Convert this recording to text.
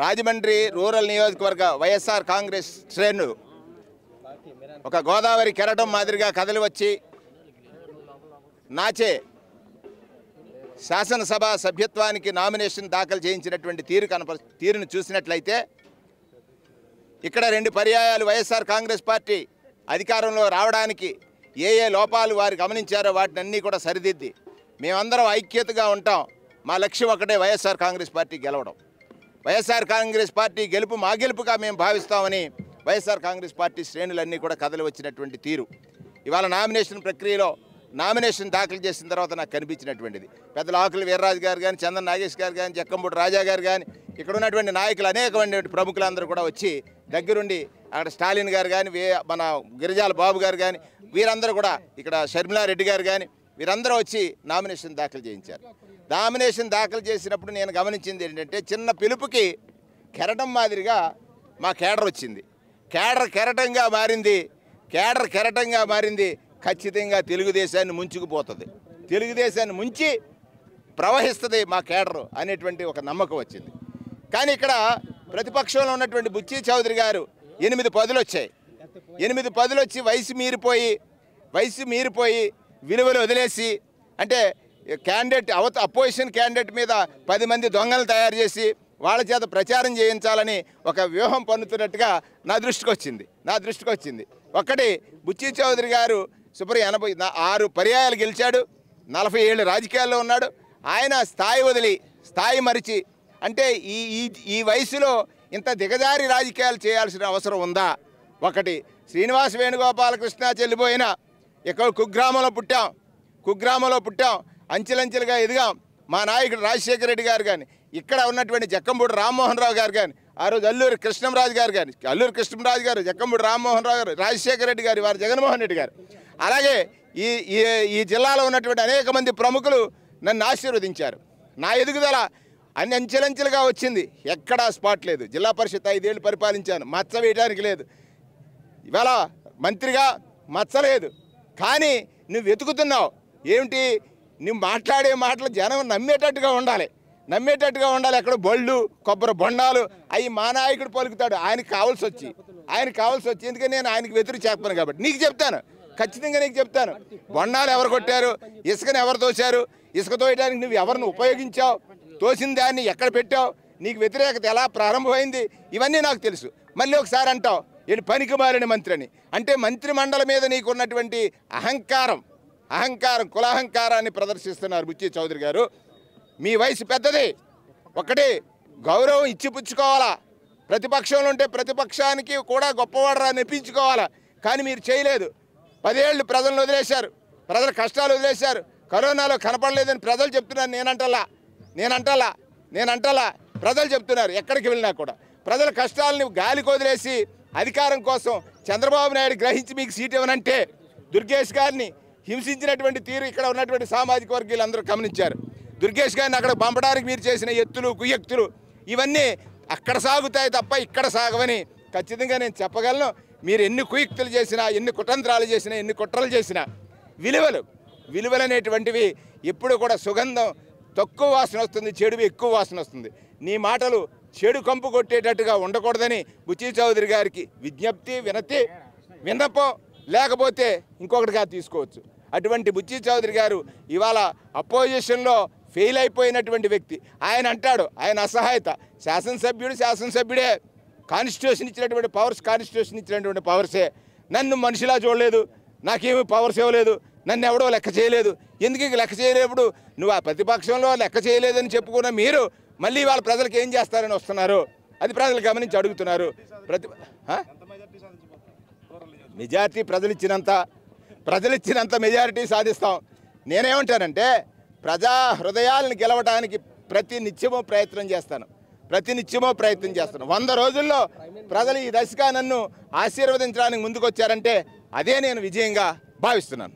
Rajahmundry rural నియోజకవర్గ వైఎస్ఆర్ కాంగ్రెస్ శ్రేణులు ఒక గోదావరి కెరటం మాదిరిగా కదలి వచ్చి నాచే శాసనసభ సభ్యత్వానికి నామినేషన్ దాఖలు చేయించినటువంటి తీరును చూసినట్లయితే ఇక్కడ 2 పర్యాయాలు వైఎస్ఆర్ కాంగ్రెస్ పార్టీ అధికారంలో రావడానికి ఏ లోపాలు వారు గమనించారో వాటిని అన్నీ కూడా సరిదిద్ది మేమందరం ఐక్యతగా ఉంటాం. మా లక్ష్యం ఒకటే, వైఎస్ఆర్ కాంగ్రెస్ పార్టీ గెలవడం. వైఎస్ఆర్ కాంగ్రెస్ పార్టీ గెలుపు మా గెలుపుగా మేము భావిస్తామని వైఎస్ఆర్ కాంగ్రెస్ పార్టీ శ్రేణులన్నీ కూడా కదలి వచ్చినటువంటి తీరు ఇవాళ నామినేషన్ ప్రక్రియలో నామినేషన్ దాఖలు చేసిన తర్వాత నాకు కనిపించినటువంటిది. పెద్దల ఆకుల వీర్రాజు గారు కానీ, చందన్ నాగేష్ గారు కానీ, జక్కంపూడి రాజా గారు కానీ, ఇక్కడ ఉన్నటువంటి నాయకులు అనేకమైన ప్రముఖులందరూ కూడా వచ్చి దగ్గరుండి అక్కడ స్టాలిన్ గారు కానీ, మన గిరిజాల బాబు గారు కానీ, వీరందరూ కూడా ఇక్కడ షర్మిలారెడ్డి గారు కానీ వీరందరూ వచ్చి నామినేషన్ దాఖలు చేయించారు. నామినేషన్ దాఖలు చేసినప్పుడు నేను గమనించింది ఏంటంటే, చిన్న పిలుపుకి కెరటం మాదిరిగా మా కేడర్ వచ్చింది. కేడర్ కెరటంగా మారింది. ఖచ్చితంగా తెలుగుదేశాన్ని ముంచుకుపోతుంది, తెలుగుదేశాన్ని ముంచి ప్రవహిస్తుంది మా కేడరు అనేటువంటి ఒక నమ్మకం వచ్చింది. కానీ ఇక్కడ ప్రతిపక్షంలో ఉన్నటువంటి బుచ్చి చౌదరి గారు 8 పదులు వచ్చాయి. 8 పదులు వచ్చి వయసు మీరిపోయి విలువలు వదిలేసి, అంటే క్యాండిడేట్ అపోజిషన్ క్యాండిడేట్ మీద 10 మంది దొంగలు తయారు చేసి వాళ్ళ చేత ప్రచారం చేయించాలని ఒక వ్యూహం పన్నుతున్నట్టుగా నా దృష్టికి వచ్చింది. ఒకటి, బుచ్చి చౌదరి గారు సుమారు 86 పర్యాయాలు గెలిచాడు, 40 ఏళ్ళు రాజకీయాల్లో ఉన్నాడు. ఆయన స్థాయి మరిచి, అంటే ఈ వయసులో ఇంత దిగజారి రాజకీయాలు చేయాల్సిన అవసరం ఉందా? ఒకటి, శ్రీనివాస వేణుగోపాలకృష్ణ చెల్లిపోయిన ఇక్కడ కుగ్రామంలో పుట్టాం, అంచెలంచెలుగా ఎదిగాం. మా నాయకుడు రాజశేఖర రెడ్డి గారు కానీ, ఇక్కడ ఉన్నటువంటి జక్కంపూడి రామ్మోహన్ రావు గారు కానీ, ఆ రోజు అల్లూరి కృష్ణంరాజు గారు, జక్కంపూడి రామ్మోహన్ రావు గారు, రాజశేఖర రెడ్డి గారు, వారు జగన్మోహన్ రెడ్డి గారు, అలాగే ఈ జిల్లాలో ఉన్నటువంటి అనేక మంది ప్రముఖులు నన్ను ఆశీర్వదించారు. నా ఎదుగుదల అన్ని అంచెలంచెలుగా వచ్చింది, ఎక్కడా స్పాట్ లేదు. జిల్లా పరిషత్ 5 ఏళ్ళు పరిపాలించాను, మచ్చ వేయడానికి లేదు. ఇవాళ మంత్రిగా మచ్చలేదు. కానీ నువ్వు వెతుకుతున్నావు ఏమిటి? నువ్వు మాట్లాడే మాటలు జనం నమ్మేటట్టుగా ఉండాలి. ఎక్కడ బళ్ళు కొబ్బరి బొండాలు అవి మా నాయకుడు పలుకుతాడు. ఆయనకు కావాల్సి వచ్చి ఎందుకంటే నేను ఆయనకి వ్యతిరేక చెప్పాను కాబట్టి నీకు చెప్తాను, ఖచ్చితంగా నీకు చెప్తాను. బొండాలు ఎవరు కొట్టారు, ఇసుకను ఎవరు తోశారు, ఇసుక తోయడానికి నువ్వు ఎవరిని ఉపయోగించావు, తోసిన దాన్ని ఎక్కడ పెట్టావు, నీకు వ్యతిరేకత ఎలా ప్రారంభమైంది, ఇవన్నీ నాకు తెలుసు. మళ్ళీ ఒకసారి అంటావు ఏంటి పనికి మారిన మంత్రి అని. అంటే మంత్రి మండలి మీద నీకున్నటువంటి అహంకారం, కులాహంకారాన్ని ప్రదర్శిస్తున్నారు బుచ్చి చౌదరి గారు. మీ వయసు పెద్దది, ఒకటి గౌరవం ఇచ్చిపుచ్చుకోవాలా. ప్రతిపక్షంలో ఉంటే ప్రతిపక్షానికి కూడా గొప్పవాడరా నెప్పించుకోవాలా. కానీ మీరు చేయలేదు. 10 ఏళ్ళు ప్రజలను వదిలేశారు, ప్రజల కష్టాలు వదిలేశారు. కరోనాలో కనపడలేదని ప్రజలు చెప్తున్నారు. నేనంటలా ప్రజలు చెప్తున్నారు. ఎక్కడికి వెళ్ళినా కూడా ప్రజల కష్టాలని గాలికి వదిలేసి అధికారం కోసం చంద్రబాబు నాయుడు గ్రహించి మీకు సీట్ ఇవ్వనంటే దుర్గేష్ గారిని హింసించినటువంటి తీరు ఇక్కడ ఉన్నటువంటి సామాజిక వర్గీయులు అందరూ గమనించారు. దుర్గేష్ గారిని అక్కడ పంపడానికి మీరు చేసిన ఎత్తులు కుయ్యక్తులు ఇవన్నీ అక్కడ సాగుతాయి తప్ప ఇక్కడ సాగవని ఖచ్చితంగా నేను చెప్పగలను. మీరు ఎన్ని కుయుక్తులు చేసినా, ఎన్ని కుతంత్రాలు చేసినా, ఎన్ని కుట్రలు చేసినా విలువలు అనేటువంటివి ఎప్పుడు కూడా సుగంధం తక్కువ వాసన వస్తుంది, చెడువి ఎక్కువ వాసన వస్తుంది. నీ మాటలు చెడు కంపు కొట్టేటట్టుగా ఉండకూడదని బుచ్చి చౌదరి గారికి విజ్ఞప్తి, విన్నపం, లేకపోతే ఇంకొకటిగా తీసుకోవచ్చు. అటువంటి బుచ్చి చౌదరి గారు ఇవాళ అపోజిషన్లో ఫెయిల్ అయిపోయినటువంటి వ్యక్తి. ఆయన అంటాడు ఆయన అసహాయత. శాసనసభ్యుడే, కాన్స్టిట్యూషన్ ఇచ్చినటువంటి పవర్సే. నన్ను మనిషిలా చూడలేదు, నాకేమీ పవర్స్ ఇవ్వలేదు, నన్ను ఎవడో లెక్క చేయలేదు. ఎందుకు లెక్క చేయలేప్పుడు నువ్వు ఆ ప్రతిపక్షంలో లెక్క చేయలేదని చెప్పుకున్న మీరు మళ్ళీ వాళ్ళ ప్రజలకు ఏం చేస్తారని వస్తున్నారు. అది ప్రజలు గమనించి అడుగుతున్నారు. మెజారిటీ ప్రజలిచ్చినంత మెజారిటీ సాధిస్తాం. నేనేమంటానంటే ప్రజా హృదయాలను గెలవడానికి ప్రతినిత్యమో ప్రయత్నం చేస్తాను. 100 రోజుల్లో ప్రజలు ఈ దశగా నన్ను ఆశీర్వదించడానికి ముందుకొచ్చారంటే అదే నేను విజయంగా భావిస్తున్నాను.